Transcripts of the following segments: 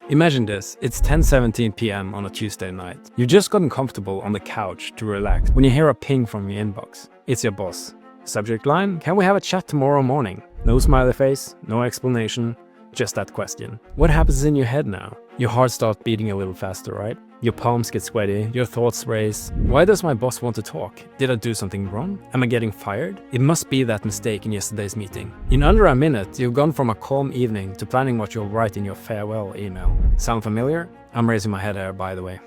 Imagine this, it's 10:17 p.m. on a Tuesday night. You've just gotten comfortable on the couch to relax when you hear a ping from your inbox. It's your boss. Subject line, can we have a chat tomorrow morning? No smiley face, no explanation, just that question. What happens in your head now? Your heart starts beating a little faster, right? Your palms get sweaty, your thoughts race. Why does my boss want to talk? Did I do something wrong? Am I getting fired? It must be that mistake in yesterday's meeting. In under a minute, you've gone from a calm evening to planning what you'll write in your farewell email. Sound familiar? I'm raising my head here, by the way.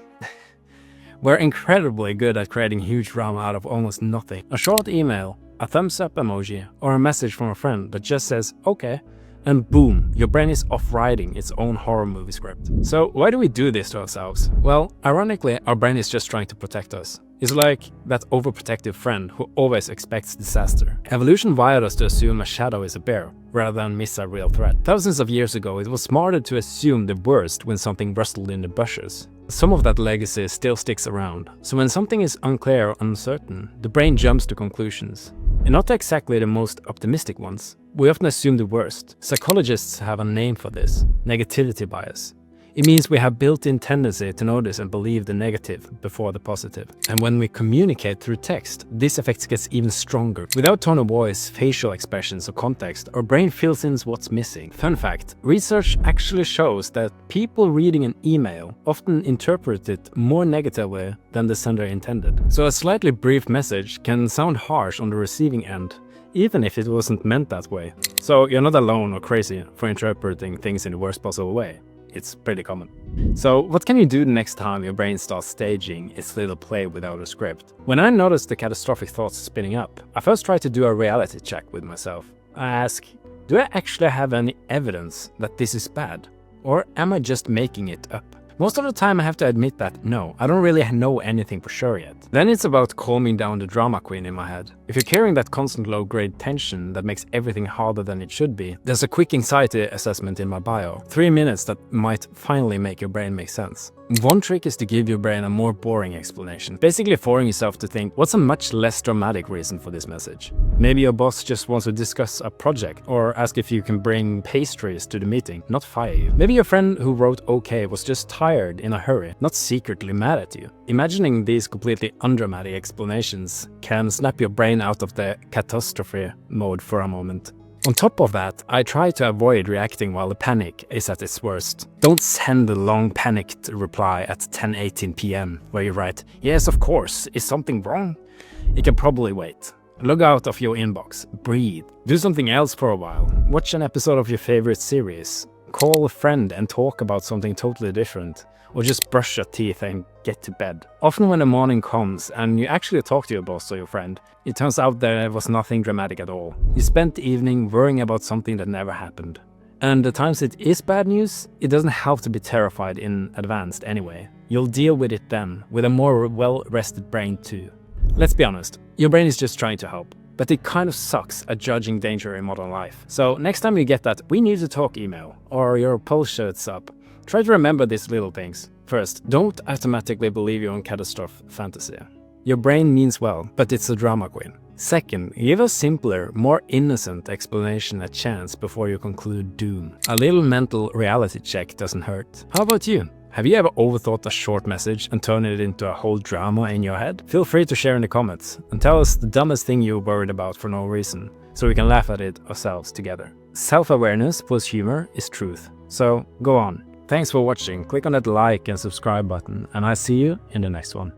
We're incredibly good at creating huge drama out of almost nothing. A short email, a thumbs up emoji, or a message from a friend that just says, okay, and boom, your brain is off writing its own horror movie script. So why do we do this to ourselves? Well, ironically, our brain is just trying to protect us. It's like that overprotective friend who always expects disaster. Evolution wired us to assume a shadow is a bear, rather than miss a real threat. Thousands of years ago, it was smarter to assume the worst when something rustled in the bushes. Some of that legacy still sticks around, so when something is unclear or uncertain, the brain jumps to conclusions. And not exactly the most optimistic ones. We often assume the worst. Psychologists have a name for this: negativity bias. It means we have built-in tendency to notice and believe the negative before the positive. And when we communicate through text, this effect gets even stronger. Without tone of voice, facial expressions, or context, our brain fills in what's missing. Fun fact, research actually shows that people reading an email often interpret it more negatively than the sender intended. So a slightly brief message can sound harsh on the receiving end, even if it wasn't meant that way. So you're not alone or crazy for interpreting things in the worst possible way. It's pretty common. So what can you do the next time your brain starts staging its little play without a script? When I notice the catastrophic thoughts spinning up, I first try to do a reality check with myself. I ask, do I actually have any evidence that this is bad? Or am I just making it up? Most of the time I have to admit that no, I don't really know anything for sure yet. Then it's about calming down the drama queen in my head. If you're carrying that constant low-grade tension that makes everything harder than it should be, there's a quick anxiety assessment in my bio. 3 minutes that might finally make your brain make sense. One trick is to give your brain a more boring explanation. Basically forcing yourself to think, what's a much less dramatic reason for this message? Maybe your boss just wants to discuss a project or ask if you can bring pastries to the meeting, not fire you. Maybe your friend who wrote okay was just tired in a hurry, not secretly mad at you. Imagining these completely undramatic explanations can snap your brain out of the catastrophe mode for a moment. On top of that, I try to avoid reacting while the panic is at its worst. Don't send a long panicked reply at 10:18 p.m. where you write, yes, of course, is something wrong? It can probably wait. Log out of your inbox, breathe, do something else for a while, watch an episode of your favorite series, call a friend and talk about something totally different, or just brush your teeth and get to bed. Often when the morning comes and you actually talk to your boss or your friend, it turns out there was nothing dramatic at all. You spent the evening worrying about something that never happened. And the times it is bad news, it doesn't have to be terrified in advance anyway. You'll deal with it then, with a more well-rested brain too. Let's be honest, your brain is just trying to help. But it kind of sucks at judging danger in modern life. So next time you get that "we need to talk" email, or your post shirts up, try to remember these little things. First, don't automatically believe your own catastrophe fantasy. Your brain means well, but it's a drama queen. Second, give a simpler, more innocent explanation a chance before you conclude doom. A little mental reality check doesn't hurt. How about you? Have you ever overthought a short message and turned it into a whole drama in your head? Feel free to share in the comments and tell us the dumbest thing you're worried about for no reason, so we can laugh at it ourselves together. Self-awareness plus humor is truth. So go on. Thanks for watching. Click on that like and subscribe button, and I'll see you in the next one.